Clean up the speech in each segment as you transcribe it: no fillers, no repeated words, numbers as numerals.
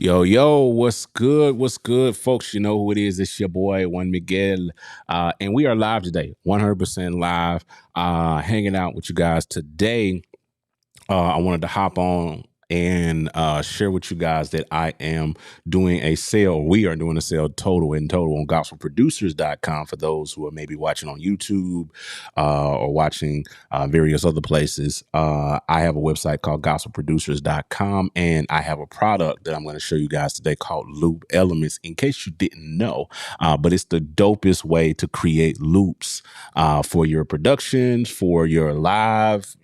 Yo, yo, what's good? What's good, folks? You know who it is. It's your boy, Juan Miguel. And we are live today, 100% live, hanging out with you guys today. I wanted to hop on and share with you guys that I am doing a sale. We are doing a sale total on gospelproducers.com for those who are maybe watching on YouTube or watching various other places. I have a website called gospelproducers.com, and I have a product that I'm going to show you guys today called Loop Elements, in case you didn't know. But it's the dopest way to create loops for your productions, for your live,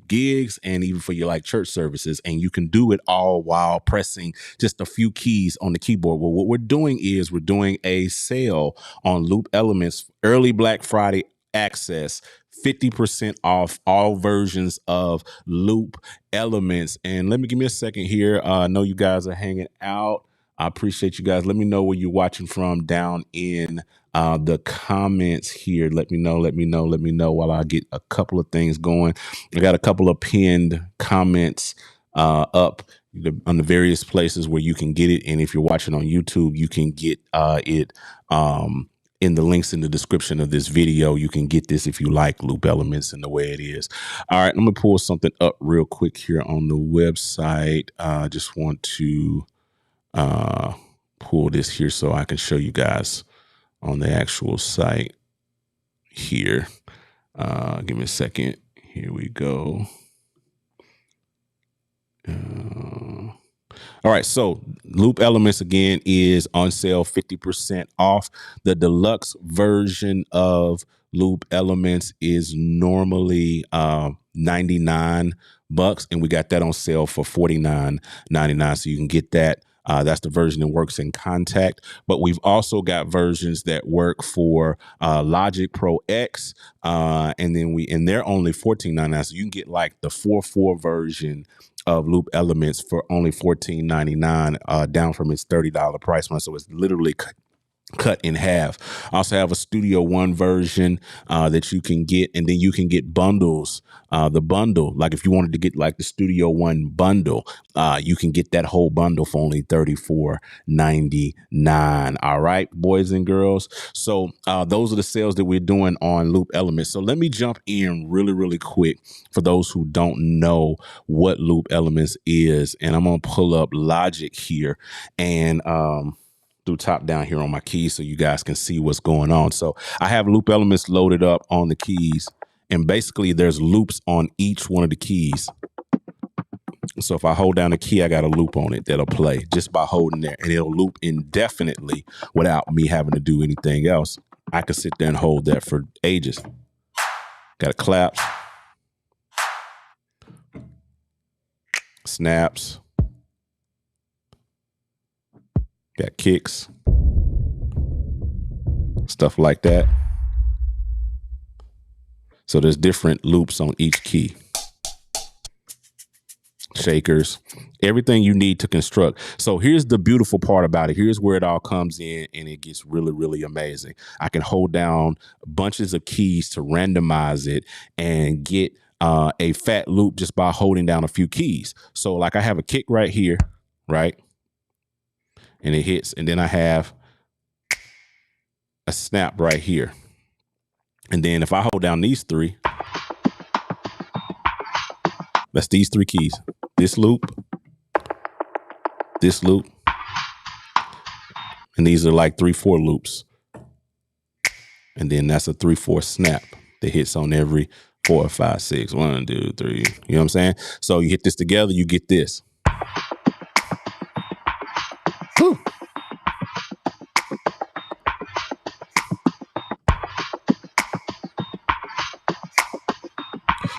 gigs, and even for your like church services. And you can do it all while pressing just a few keys on the keyboard. Well, what we're doing is we're doing a sale on Loop Elements, early Black Friday access, 50% off all versions of Loop Elements. And give me a second here. I know you guys are hanging out. I appreciate you guys. Let me know where you're watching from down in the comments here. Let me know while I get a couple of things going. I got a couple of pinned comments up on the various places where you can get it. And if you're watching on YouTube, you can get it in the links in the description of this video. You can get this if you like Loop Elements and the way it is. All right, I'm gonna pull something up real quick here on the website. I just want to pull this here so I can show you guys on the actual site here. Give me a second. Here we go. All right, so Loop Elements again is on sale, 50% off. The deluxe version of Loop Elements is normally $99, and we got that on sale for $49.99. So you can get that. That's the version that works in Contact, but we've also got versions that work for Logic Pro X, and they're only $14.99. So you can get like the 4.4 version of Loop Elements for only $14.99, down from its $30 price point. So it's literally cut in half. I also have a Studio One version that you can get, and then you can get bundles. The bundle, like if you wanted to get like the Studio One bundle, you can get that whole bundle for only $34.99. All right, boys and girls. So those are the sales that we're doing on Loop Elements. So let me jump in really quick for those who don't know what Loop Elements is, and I'm gonna pull up Logic here and do top down here on my keys so you guys can see what's going on. So I have Loop Elements loaded up on the keys, and basically there's loops on each one of the keys. So if I hold down the key, I got a loop on it that'll play just by holding there, and it'll loop indefinitely without me having to do anything else. I could sit there and hold that for ages. Got a claps, snaps, got kicks, stuff like that. So there's different loops on each key. Shakers, everything you need to construct. So here's the beautiful part about it. Here's where it all comes in, and it gets really amazing. I can hold down bunches of keys to randomize it and get a fat loop just by holding down a few keys. So like I have a kick right here, right? And it hits, and then I have a snap right here. And then if I hold down these three, that's these three keys. This loop, and these are like 3/4 loops. And then that's a 3/4 snap that hits on every 4, 5, 6, 1, 2, 3. You know what I'm saying? So you hit this together, you get this. Whew.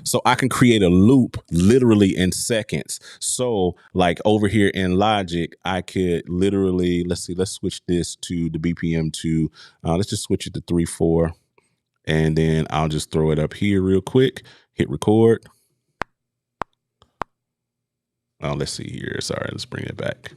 So I can create a loop literally in seconds. So like over here in Logic, I could literally, let's switch this to the BPM to, let's just switch it to 3/4. And then I'll just throw it up here real quick, hit record. Oh, let's see here. Sorry, let's bring it back.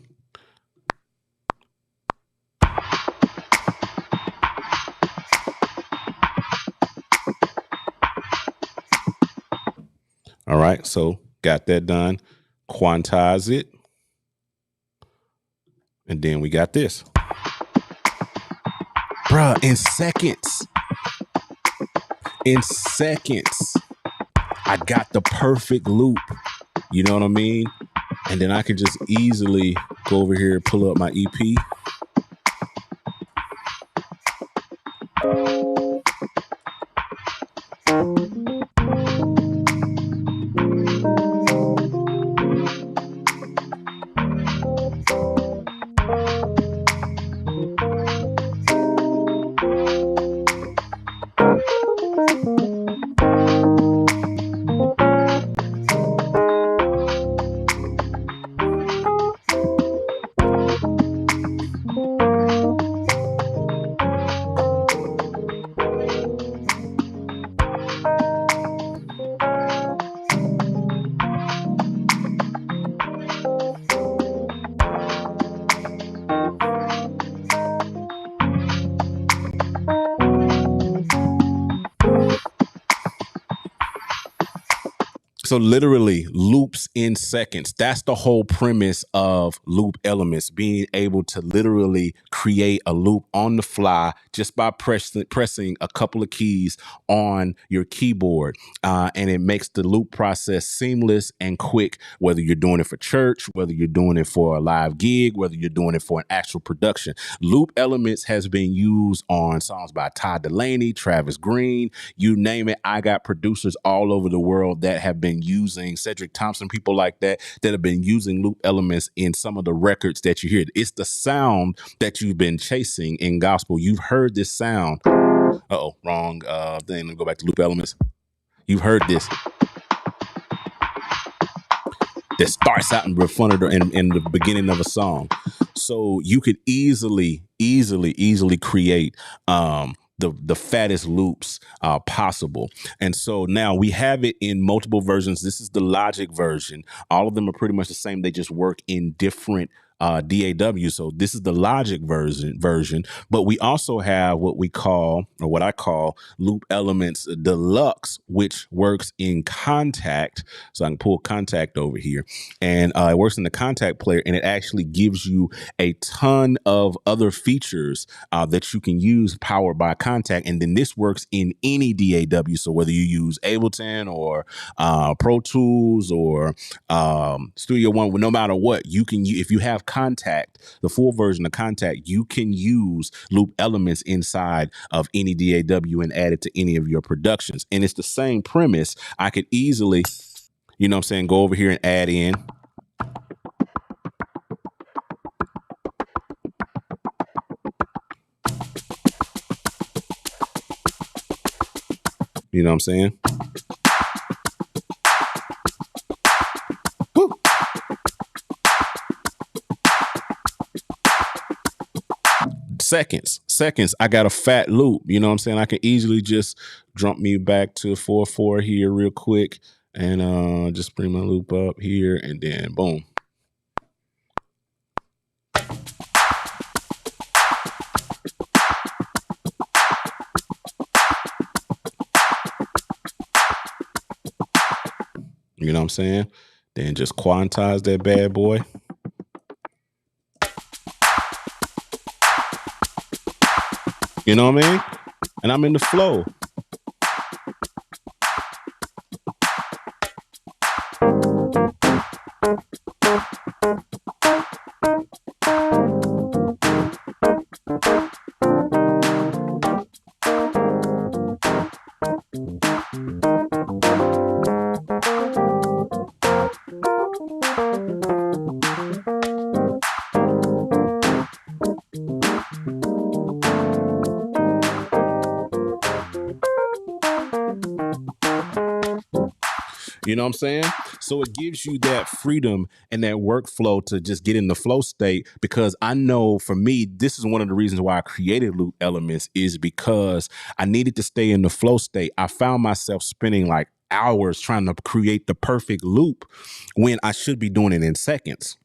All right, so got that done. Quantize it. And then we got this. Bruh, in seconds, I got the perfect loop. You know what I mean? And then I can just easily go over here and pull up my EP. So literally loops in seconds. That's the whole premise of loop elements, being able to literally create a loop on the fly just by pressing a couple of keys on your keyboard. And it makes the loop process seamless and quick, whether you're doing it for church, whether you're doing it for a live gig, whether you're doing it for an actual production. Loop elements has been used on songs by Todd Delaney, Travis Green, you name it. I got producers all over the world that have been using Cedric Thompson, people like that have been using loop elements in some of the records that you hear. It's the sound that you've been chasing in gospel. You've heard this sound. Uh-oh, wrong thing. Let me go back to loop elements. You've heard this. That starts out in front of in the beginning of a song. So you could easily create the fattest loops possible. And so now we have it in multiple versions. This is the Logic version. All of them are pretty much the same. They just work in different DAW. So this is the Logic version, but we also have what we call, or what I call, Loop Elements Deluxe, which works in Contact. So I can pull Contact over here, and it works in the Contact player, and it actually gives you a ton of other features that you can use powered by Contact. And then this works in any DAW. So whether you use Ableton or Pro Tools or Studio One, no matter what, you can, if you have Contact, the full version of Contact, you can use loop elements inside of any DAW and add it to any of your productions. And it's the same premise. I could easily, you know what I'm saying, go over here and add in. You know what I'm saying? Woo. Seconds. I got a fat loop. You know what I'm saying? I can easily just jump me back to 4/4 here real quick and just bring my loop up here and then boom. You know what I'm saying? Then just quantize that bad boy. You know what I mean? And I'm in the flow. You know what I'm saying? So it gives you that freedom and that workflow to just get in the flow state, because I know for me, this is one of the reasons why I created loop elements, is because I needed to stay in the flow state. I found myself spending like hours trying to create the perfect loop when I should be doing it in seconds.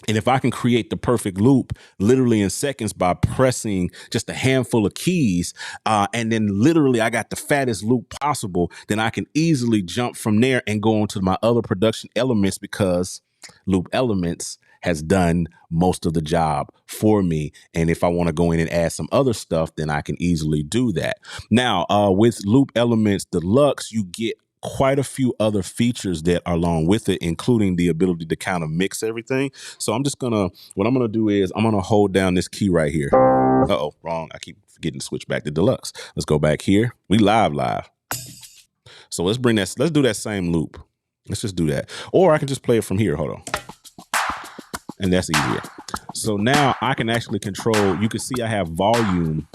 And if I can create the perfect loop literally in seconds by pressing just a handful of keys, and then literally I got the fattest loop possible, then I can easily jump from there and go on to my other production elements, because loop elements has done most of the job for me. And if I want to go in and add some other stuff, then I can easily do that. Now, with Loop Elements Deluxe, you get quite a few other features that are along with it, including the ability to kind of mix everything. So what I'm gonna do is I'm gonna hold down this key right here. Uh-oh, wrong. I keep forgetting to switch back to Deluxe. Let's go back here. We live. So let's do that same loop. Let's just do that. Or I can just play it from here. Hold on. And that's easier. So now I can actually control, you can see I have volume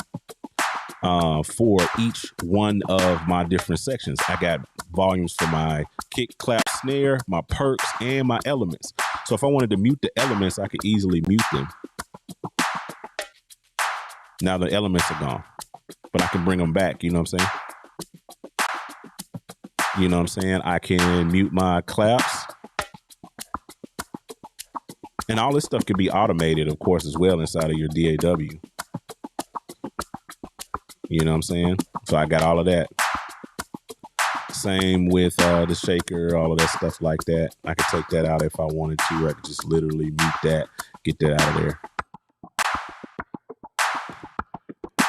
for each one of my different sections. I got volumes for my kick, clap, snare, my perks, and my elements. So if I wanted to mute the elements, I could easily mute them. Now the elements are gone, but I can bring them back. You know what I'm saying? You know what I'm saying? I can mute my claps. And all this stuff can be automated, of course, as well inside of your DAW. You know what I'm saying? So I got all of that. Same with the shaker, all of that stuff like that. I could take that out if I wanted to. I could just literally mute that, get that out of there.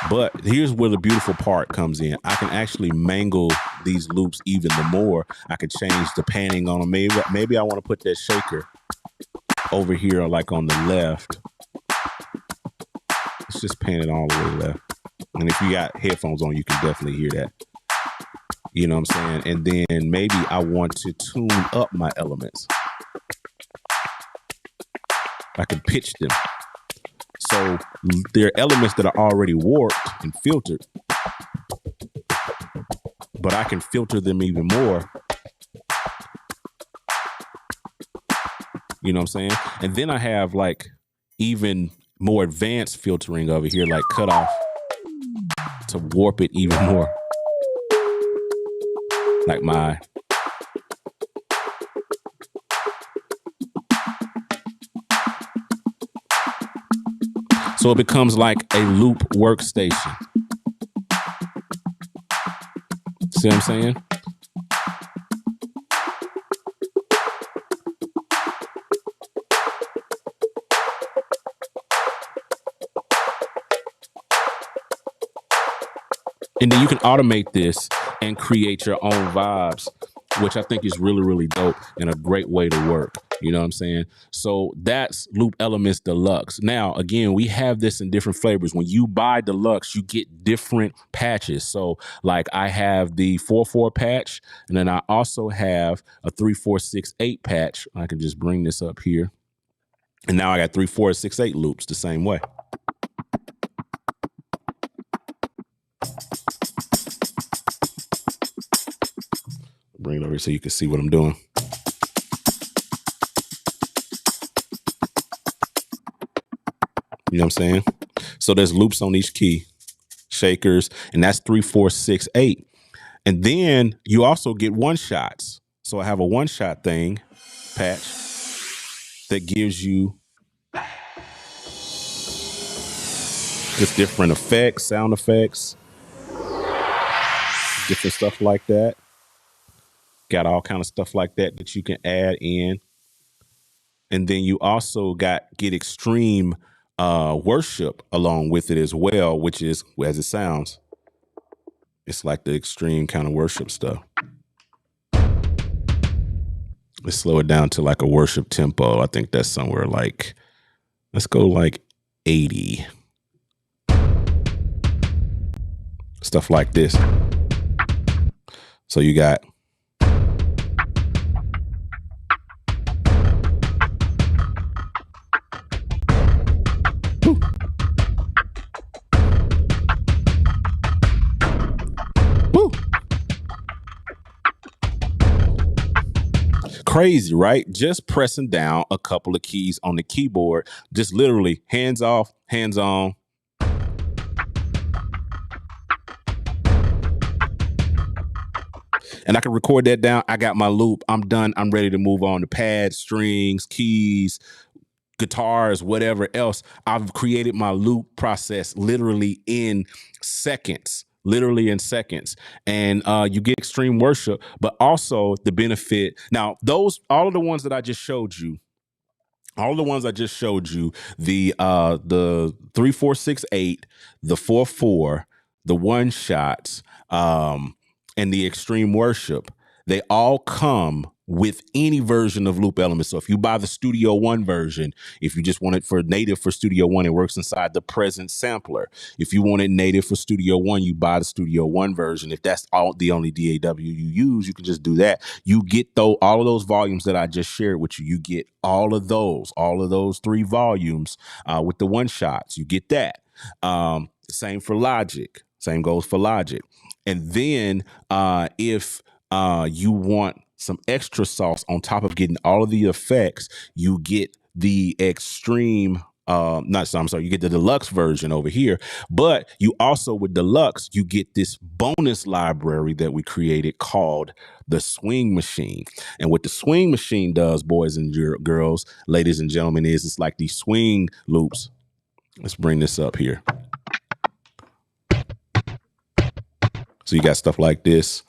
But here's where the beautiful part comes in. I can actually mangle these loops even more. I could change the panning on them. Maybe I want to put that shaker over here, like on the left. Let's just pan it all the way left. And if you got headphones on, you can definitely hear that. You know what I'm saying? And then maybe I want to tune up my elements. I can pitch them. So there are elements that are already warped and filtered, but I can filter them even more. You know what I'm saying? And then I have like even more advanced filtering over here, like cutoff, to warp it even more. Like my so it becomes like a loop workstation. See what I'm saying? And then you can automate this and create your own vibes, which I think is really, really dope and a great way to work. You know what I'm saying? So that's Loop Elements Deluxe. Now, again, we have this in different flavors. When you buy Deluxe, you get different patches. So like I have the 4/4 patch, and then I also have a 3/4/6/8 patch. I can just bring this up here. And now I got 3/4/6/8 loops the same way. Bring it over so you can see what I'm doing. You know what I'm saying? So there's loops on each key, shakers, and that's 3/4/6/8. And then you also get one shots. So I have a one shot thing patch that gives you just different effects, sound effects, different stuff like that. Got all kind of stuff like that that you can add in. And then you also get extreme worship along with it as well, which is as it sounds. It's like the extreme kind of worship stuff. Let's slow it down to like a worship tempo. I think that's somewhere like, let's go like 80. Stuff like this. So you got crazy, right? Just pressing down a couple of keys on the keyboard, just literally hands off, hands on. And I can record that down. I got my loop. I'm done. I'm ready to move on to pads, strings, keys, guitars, whatever else. I've created my loop process literally in seconds. And you get extreme worship, but also the benefit. Now, all of the ones that I just showed you all the ones I just showed you, the 3468, the 4/4, the one shots, and the extreme worship, they all come with any version of Loop Elements. So if you buy the Studio One version, if you just want it for native for Studio One, it works inside the present sampler. If you want it native for Studio One, you buy the Studio One version. If that's the only DAW you use, you can just do that. You get all of those volumes that I just shared with you. You get all of those 3 volumes with the one shots. You get that. Same for Logic. Same goes for Logic. And then if you want some extra sauce on top of getting all of the effects, you get the extreme you get the deluxe version over here, but you also, with deluxe, you get this bonus library that we created called the Swing Machine. And what the Swing Machine does, boys and girls, ladies and gentlemen, is it's like these swing loops. Let's bring this up here. So you got stuff like this.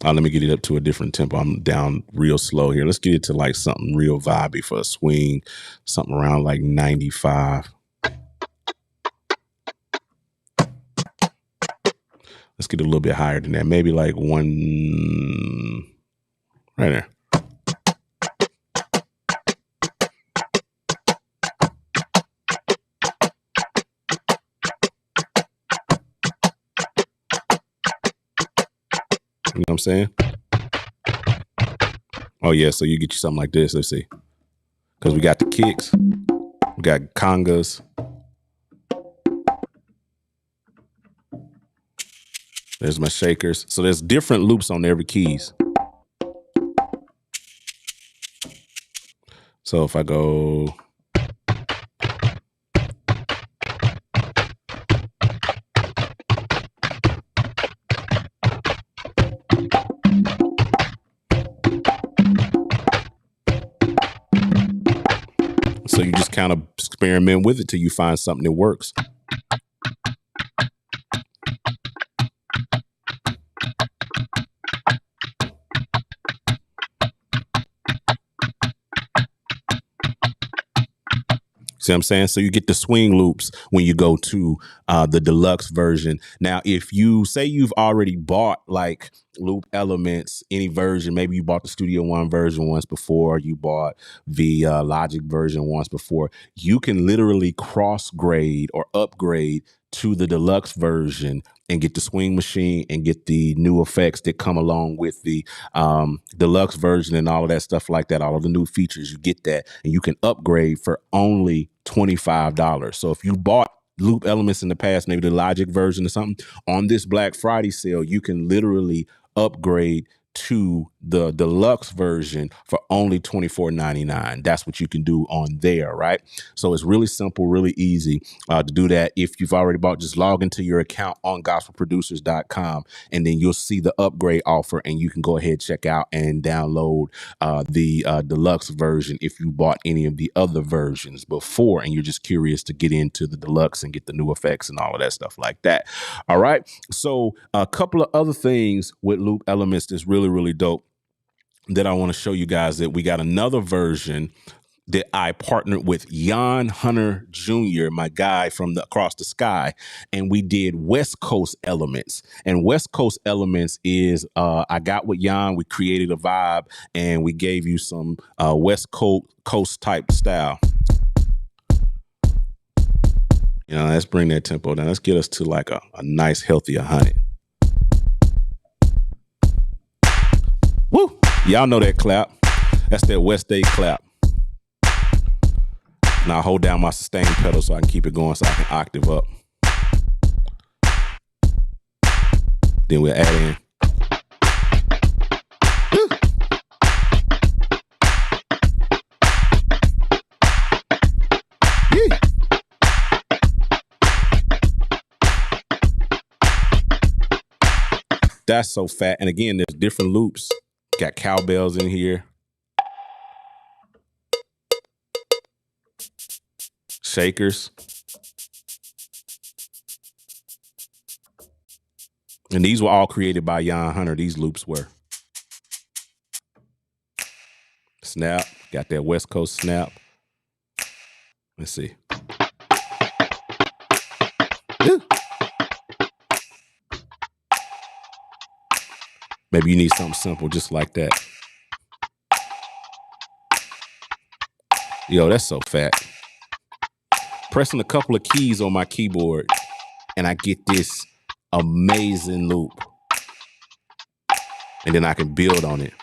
Let me get it up to a different tempo. I'm down real slow here. Let's get it to like something real vibey for a swing, something around like 95. Let's get a little bit higher than that. Maybe like 1 right there. You know what I'm saying? Oh, yeah. So you get you something like this. Let's see. Because we got the kicks. We got congas. There's my shakers. So there's different loops on every keys. So if I go... So you just kind of experiment with it till you find something that works. See what I'm saying? So you get the swing loops when you go to the deluxe version. Now, if you say you've already bought like Loop Elements, any version, maybe you bought the Studio One version once before, you bought the Logic version once before, you can literally cross grade or upgrade to the deluxe version and get the Swing Machine and get the new effects that come along with the deluxe version and all of that stuff like that, all of the new features. You get that and you can upgrade for only $25. So if you bought Loop Elements in the past, maybe the Logic version or something, on this Black Friday sale, you can literally upgrade to the deluxe version for only $24.99. That's what you can do on there, right? So it's really simple, really easy to do that. If you've already bought, just log into your account on gospelproducers.com and then you'll see the upgrade offer and you can go ahead, check out and download the deluxe version if you bought any of the other versions before and you're just curious to get into the deluxe and get the new effects and all of that stuff like that. All right. So a couple of other things with Loop Elements that's really, really dope that I want to show you guys, that we got another version that I partnered with Jan Hunter Jr., my guy from Across the Sky, and we did West Coast Elements. And West Coast Elements is, I got with Jan, we created a vibe, and we gave you some West Coast type style. You know, let's bring that tempo down. Let's get us to like a nice, healthy 100. Woo! Y'all know that clap. That's that West Day clap. Now I hold down my sustain pedal so I can keep it going so I can octave up. Then we'll add in. That's so fat. And again, there's different loops. Got cowbells in here. Shakers. And these were all created by Jan Hunter. These loops were. snap. Got that West Coast snap. Let's see. Maybe you need something simple just like that. Yo, that's so fat. Pressing a couple of keys on my keyboard and I get this amazing loop. And then I can build on it.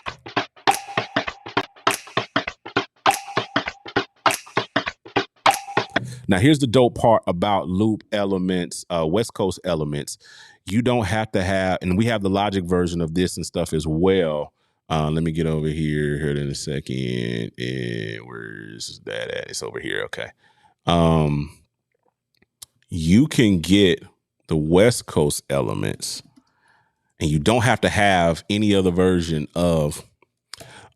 Now, here's the dope part about loop elements, West Coast elements. You don't have to have, and we have the Logic version of this and stuff as well. Let me get over here in a second. And where's that at? It's over here. Okay. You can get the West Coast elements, and you don't have to have any other version of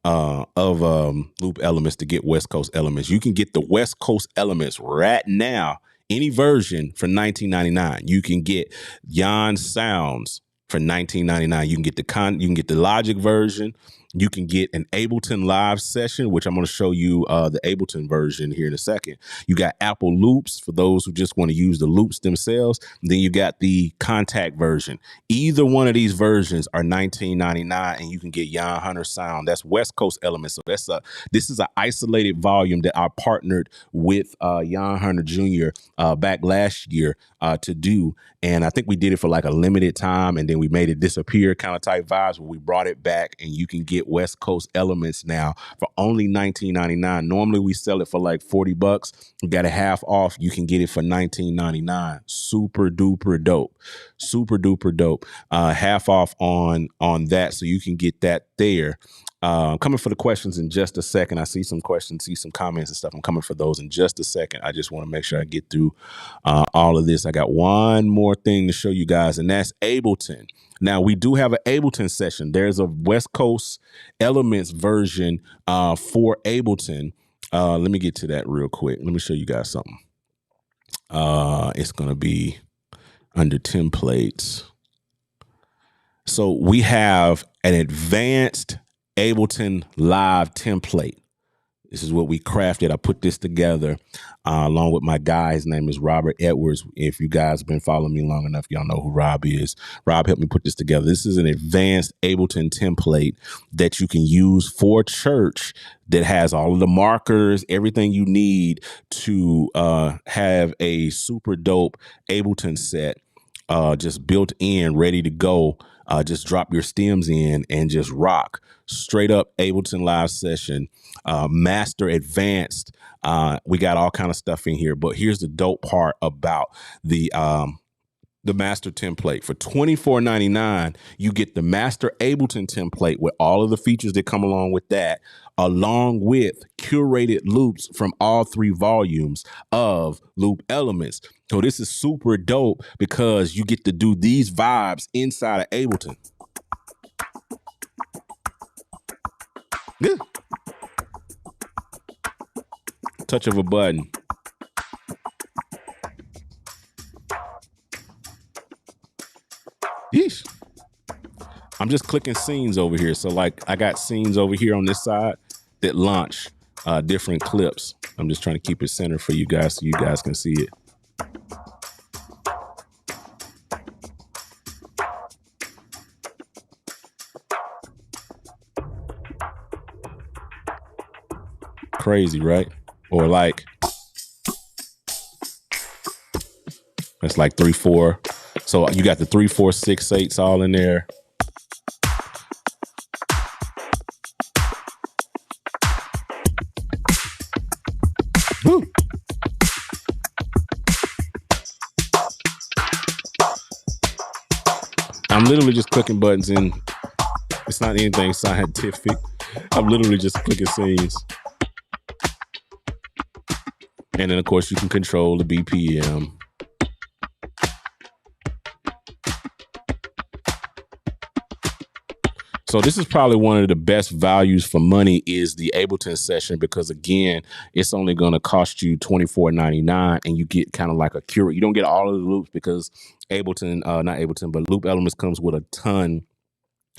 loop elements to get West Coast elements. You can get the West Coast elements right now, any version for $19.99. You can get Jan Sounds for $19.99. You can get the Logic version. You can get an Ableton Live session, which I'm going to show you the Ableton version here in a second. You got Apple Loops for those who just want to use the loops themselves. Then you got the Contact version. Either one of these versions are $19.99, and you can get Jan Hunter Sound. That's West Coast elements. So this is an isolated volume that I partnered with Jan Hunter Jr. Back last year to do. And I think we did it for like a limited time, and then we made it disappear kind of type vibes, where we brought it back, and you can get West Coast elements now for only $19.99. Normally we sell it for like $40. We got a half off. You can get it for $19.99. Super duper dope. Super duper dope. Half off on that, so you can get that there. Coming for the questions in just a second. I see some questions, see some comments and stuff. I'm coming for those in just a second. I just want to make sure I get through all of this. I got one more thing to show you guys, and that's Ableton. Now, we do have an Ableton session. There's a West Coast Elements version for Ableton. Let me get to that real quick. Let me show you guys something. It's going to be under templates. So we have an advanced Ableton Live template. This is what we crafted. I put this together along with my guy. His name is Robert Edwards. If you guys have been following me long enough, y'all know who Rob is. Rob helped me put this together. This is an advanced Ableton template that you can use for church that has all of the markers, everything you need to have a super dope Ableton set just built in, ready to go. Just drop your stems in and just rock. Straight up Ableton Live session, master advanced. We got all kind of stuff in here, but here's the dope part about the master template. For $24.99, you get the master Ableton template with all of the features that come along with that, along with curated loops from all 3 volumes of loop elements. So this is super dope because you get to do these vibes inside of Ableton. Yeah. Touch of a button. Yeesh. I'm just clicking scenes over here. So like I got scenes over here on this side that launch different clips. I'm just trying to keep it centered for you guys so you guys can see it. Crazy, right? Or like, it's like 3/4. So you got the 3/4, 6/8 all in there. Woo. I'm literally just clicking buttons in. It's not anything scientific. I'm literally just clicking scenes. And then, of course, you can control the BPM. So this is probably one of the best values for money is the Ableton Session, because, again, it's only going to cost you $24.99, and you get kind of like a curate. You don't get all of the loops because Ableton, not Ableton, but Loop Elements comes with a ton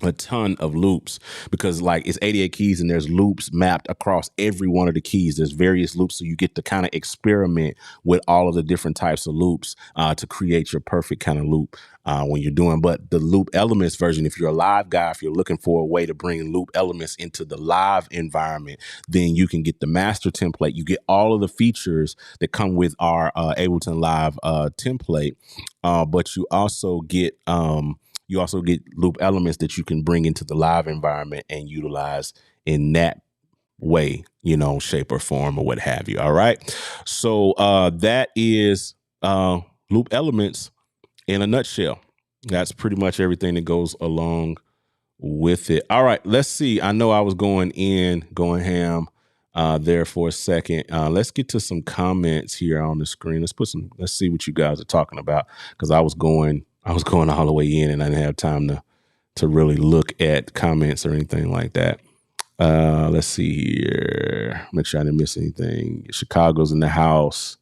a ton of loops, because like it's 88 keys and there's loops mapped across every one of the keys. There's various loops, so you get to kind of experiment with all of the different types of loops to create your perfect kind of loop when you're doing. But the loop elements version, if you're a live guy, if you're looking for a way to bring loop elements into the live environment, then you can get the master template. You get all of the features that come with our Ableton Live template, but you also get loop elements that you can bring into the live environment and utilize in that way, shape or form or what have you. All right. So that is loop elements in a nutshell. That's pretty much everything that goes along with it. All right. Let's see. I know I was going ham there for a second. Let's get to some comments here on the screen. Let's see what you guys are talking about, because I was going all the way in and I didn't have time to really look at comments or anything like that. Let's see here. Make sure I didn't miss anything. Chicago's in the house.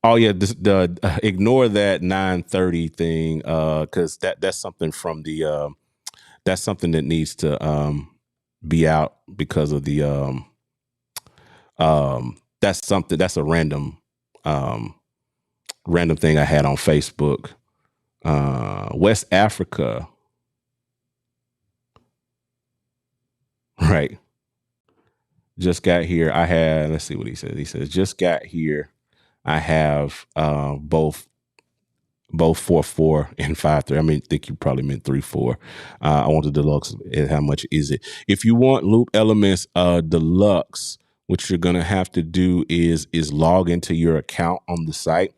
Oh yeah, ignore that 9:30 thing, because that's something from the that's something that needs to be out because of the that's a random thing I had on Facebook. West Africa, right? Just got here. Let's see what he says. He says, just got here. I have both 4/4 and 5/3. I think you probably meant 3/4. I want the deluxe. How much is it? If you want loop elements deluxe, what you're gonna have to do is log into your account on the site.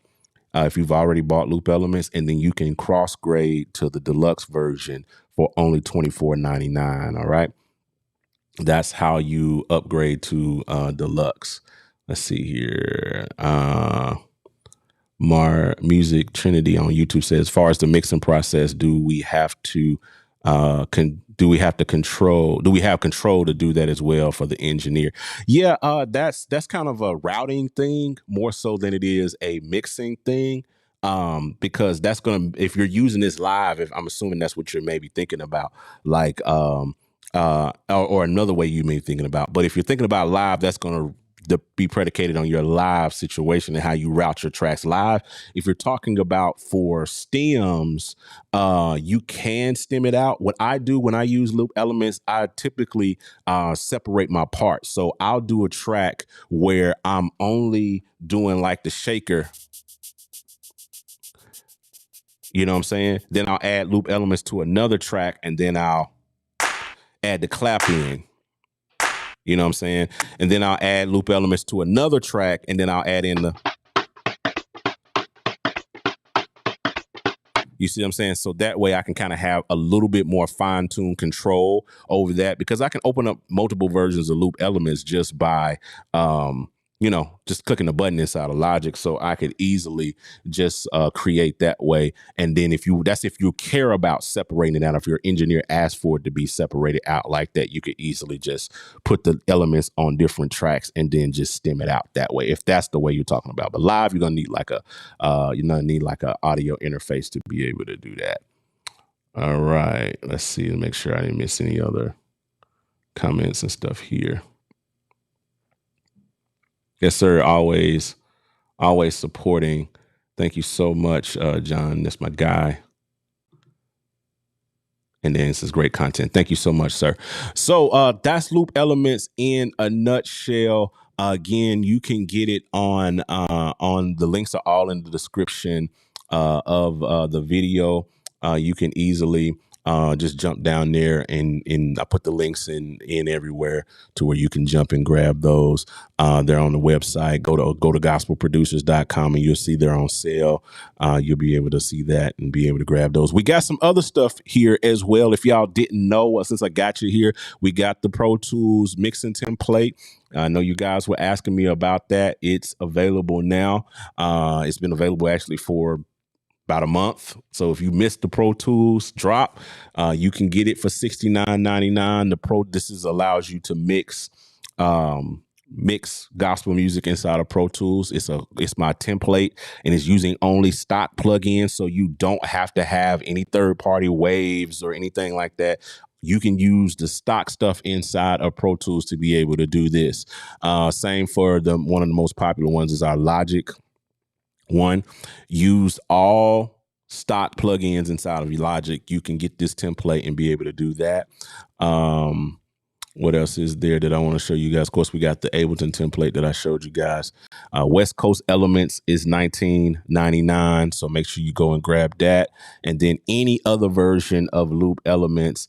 If you've already bought loop elements, and then you can cross grade to the deluxe version for only $24.99. All right. That's how you upgrade to deluxe. Let's see here. Mar Music Trinity on YouTube says, as far as the mixing process, do we have control to do that as well for the engineer? Yeah, that's kind of a routing thing more so than it is a mixing thing. Because that's if you're using this live, if I'm assuming that's what you're maybe thinking about, like or another way you may be thinking about. But if you're thinking about live, that's going to be predicated on your live situation and how you route your tracks live. If you're talking about for stems, you can stem it out. What I do when I use loop elements, I typically separate my parts. So I'll do a track where I'm only doing like the shaker. You know what I'm saying? Then I'll add loop elements to another track, and then I'll add the clap in. You know what I'm saying? And then I'll add loop elements to another track, and then I'll add in the... You see what I'm saying? So that way I can kind of have a little bit more fine-tuned control over that, because I can open up multiple versions of loop elements just by just clicking the button inside of Logic. So I could easily just create that way. And then if you care about separating it out, if your engineer asks for it to be separated out like that, you could easily just put the elements on different tracks and then just stem it out that way, if that's the way you're talking about. But live, you're gonna need like a audio interface to be able to do that. All right, let's see, to make sure I didn't miss any other comments and stuff here. Yes, sir. Always supporting. Thank you so much, John. That's my guy. And then this is great content. Thank you so much, sir. So that's loop elements in a nutshell. Again, you can get it on the links are all in the description of the video. You can easily just jump down there, and I put the links in everywhere to where you can jump and grab those. They're on the website. Go to gospelproducers.com and you'll see they're on sale. You'll be able to see that and be able to grab those. We got some other stuff here as well. If y'all didn't know, since I got you here, we got the Pro Tools mixing template. I know you guys were asking me about that. It's available now. It's been available actually for about a month. So if you missed the Pro Tools drop, you can get it for $69.99. This allows you to mix mix gospel music inside of Pro Tools. It's my template, and it's using only stock plugins, so you don't have to have any third-party waves or anything like that. You can use the stock stuff inside of Pro Tools to be able to do this. Same for one of the most popular ones is our Logic one. Use all stock plugins inside of your Logic. You can get this template and be able to do that. What else is there that I want to show you guys? Of course, we got the Ableton template that I showed you guys. West Coast Elements is $19.99, so make sure you go and grab that. And then any other version of Loop Elements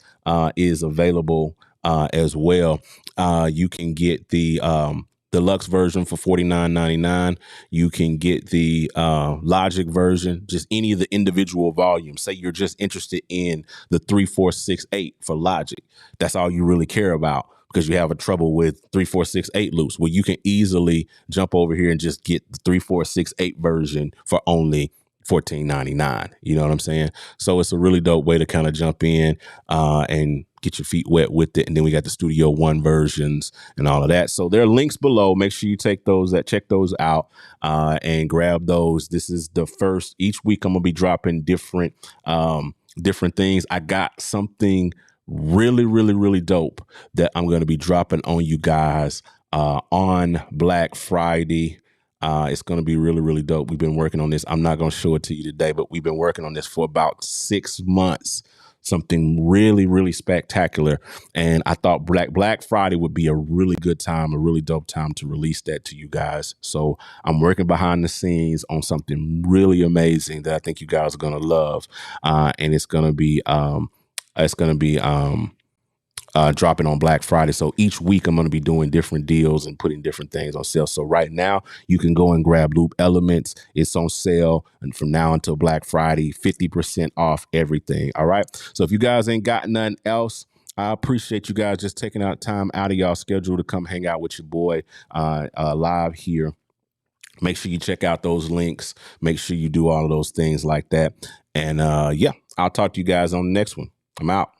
is available as well. You can get the Deluxe version for $49.99. You can get the Logic version, just any of the individual volumes. Say you're just interested in the 3, 4, 6, 8 for Logic. That's all you really care about because you have a trouble with 3, 4, 6, 8 loops. Well, you can easily jump over here and just get the 3, 4, 6, 8 version for only $14.99. You know what I'm saying? So it's a really dope way to kind of jump in and get your feet wet with it. And then we got the Studio One versions and all of that. So there are links below. Make sure you check those out and grab those. This is the first. Each week I'm gonna be dropping different things. I got something really, really, really dope that I'm gonna be dropping on you guys on Black Friday. It's going to be really, really dope. We've been working on this. I'm not going to show it to you today, but we've been working on this for about 6 months. Something really, really spectacular. And I thought Black Friday would be a really good time, a really dope time to release that to you guys. So I'm working behind the scenes on something really amazing that I think you guys are going to love. And it's going to be dropping on Black Friday. So each week I'm going to be doing different deals and putting different things on sale. So right now you can go and grab Loop Elements. It's on sale, and from now until Black Friday, 50% off everything. All right. So if you guys ain't got nothing else, I appreciate you guys just taking out time out of y'all schedule to come hang out with your boy live here. Make sure you check out those links. Make sure you do all of those things like that. And yeah, I'll talk to you guys on the next one. I'm out.